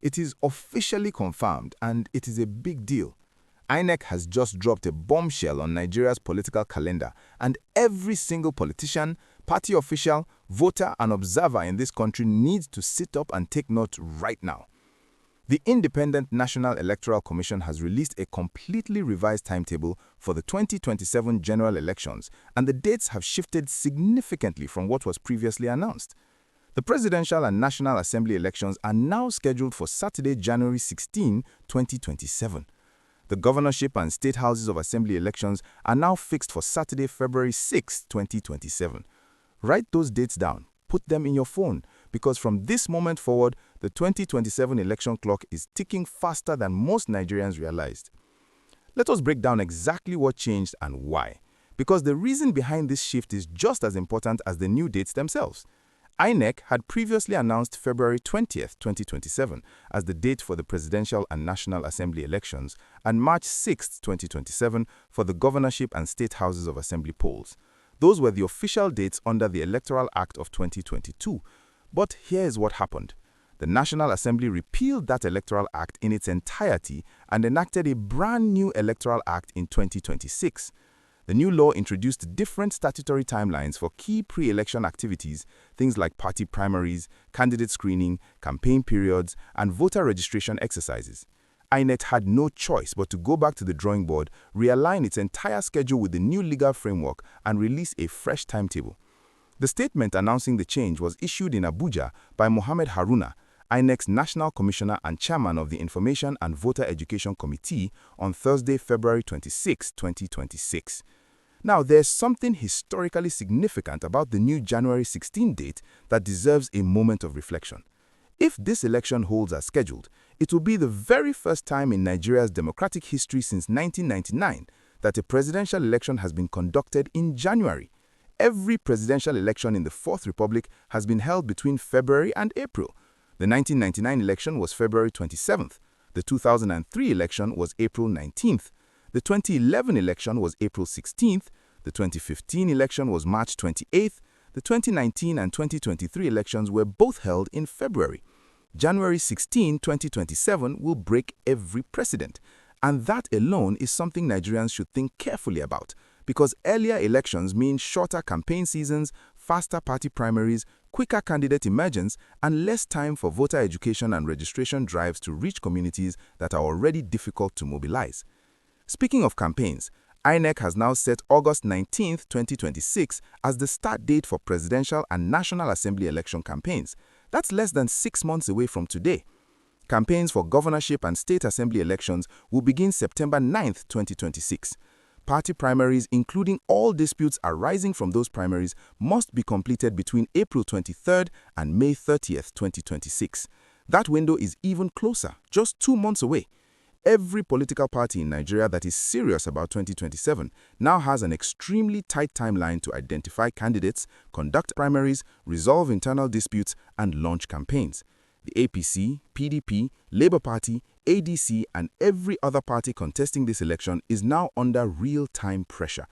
It is officially confirmed, and it is a big deal. INEC has just dropped a bombshell on Nigeria's political calendar, and every single politician, party official, voter, and observer in this country needs to sit up and take note right now. The Independent National Electoral Commission has released a completely revised timetable for the 2027 general elections, and the dates have shifted significantly from what was previously announced. The Presidential and National Assembly elections are now scheduled for Saturday, January 16, 2027. The governorship and state houses of assembly elections are now fixed for Saturday, February 6, 2027. Write those dates down, put them in your phone, because from this moment forward, the 2027 election clock is ticking faster than most Nigerians realized. Let us break down exactly what changed and why, because the reason behind this shift is just as important as the new dates themselves. INEC had previously announced February 20, 2027 as the date for the Presidential and National Assembly elections and March 6, 2027 for the governorship and state houses of assembly polls. Those were the official dates under the Electoral Act of 2022. But here is what happened. The National Assembly repealed that Electoral Act in its entirety and enacted a brand new Electoral Act in 2026. The new law introduced different statutory timelines for key pre-election activities, things like party primaries, candidate screening, campaign periods, and voter registration exercises. INEC had no choice but to go back to the drawing board, realign its entire schedule with the new legal framework, and release a fresh timetable. The statement announcing the change was issued in Abuja by Mohammed Haruna, INEC's National Commissioner and Chairman of the Information and Voter Education Committee, on Thursday, February 26, 2026. Now, there's something historically significant about the new January 16 date that deserves a moment of reflection. If this election holds as scheduled, it will be the very first time in Nigeria's democratic history since 1999 that a presidential election has been conducted in January. Every presidential election in the Fourth Republic has been held between February and April. The 1999 election was February 27th. The 2003 election was April 19th. The 2011 election was April 16th, the 2015 election was March 28th, the 2019 and 2023 elections were both held in February. January 16, 2027 will break every precedent, and that alone is something Nigerians should think carefully about, because earlier elections mean shorter campaign seasons, faster party primaries, quicker candidate emergence, and less time for voter education and registration drives to reach communities that are already difficult to mobilize. Speaking of campaigns, INEC has now set August 19, 2026 as the start date for presidential and National Assembly election campaigns. That's less than 6 months away from today. Campaigns for governorship and state assembly elections will begin September 9, 2026. Party primaries, including all disputes arising from those primaries, must be completed between April 23 and May 30, 2026. That window is even closer, just 2 months away. Every political party in Nigeria that is serious about 2027 now has an extremely tight timeline to identify candidates, conduct primaries, resolve internal disputes, and launch campaigns. The APC, PDP, Labour Party, ADC, and every other party contesting this election is now under real-time pressure.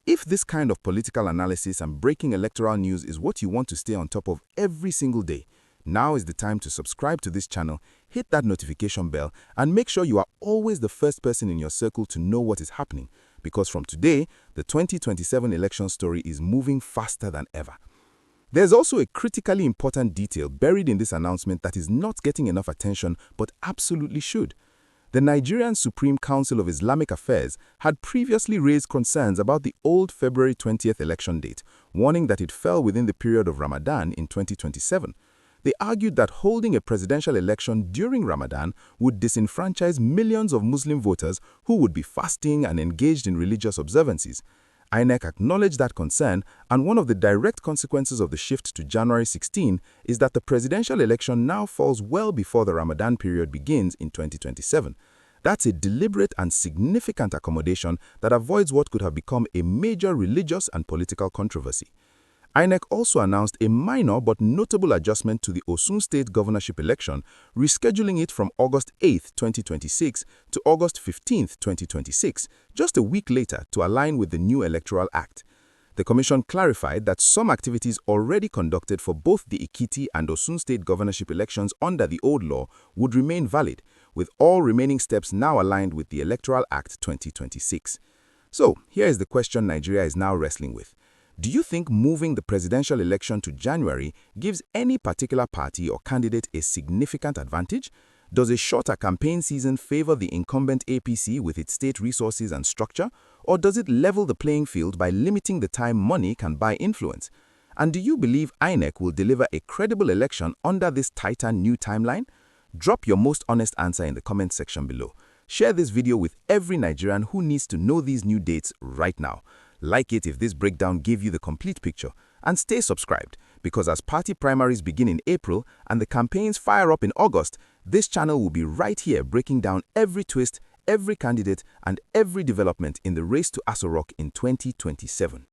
If this kind of political analysis and breaking electoral news is what you want to stay on top of every single day, now is the time to subscribe to this channel, hit that notification bell, and make sure you are always the first person in your circle to know what is happening, because from today, the 2027 election story is moving faster than ever. There's also a critically important detail buried in this announcement that is not getting enough attention but absolutely should. The Nigerian Supreme Council of Islamic Affairs had previously raised concerns about the old February 20th election date, warning that it fell within the period of Ramadan in 2027. They argued that holding a presidential election during Ramadan would disenfranchise millions of Muslim voters who would be fasting and engaged in religious observances. INEC acknowledged that concern, and one of the direct consequences of the shift to January 16 is that the presidential election now falls well before the Ramadan period begins in 2027. That's a deliberate and significant accommodation that avoids what could have become a major religious and political controversy. INEC also announced a minor but notable adjustment to the Osun State governorship election, rescheduling it from August 8, 2026 to August 15, 2026, just a week later to align with the new Electoral Act. The Commission clarified that some activities already conducted for both the Ekiti and Osun state governorship elections under the old law would remain valid, with all remaining steps now aligned with the Electoral Act 2026. So, here is the question Nigeria is now wrestling with. Do you think moving the presidential election to January gives any particular party or candidate a significant advantage? Does a shorter campaign season favor the incumbent APC with its state resources and structure, or does it level the playing field by limiting the time money can buy influence? And do you believe INEC will deliver a credible election under this tighter new timeline? Drop your most honest answer in the comment section below. Share this video with every Nigerian who needs to know these new dates right now. Like it if this breakdown gave you the complete picture, and stay subscribed, because as party primaries begin in April and the campaigns fire up in August, this channel will be right here breaking down every twist, every candidate, and every development in the race to Aso Rock in 2027.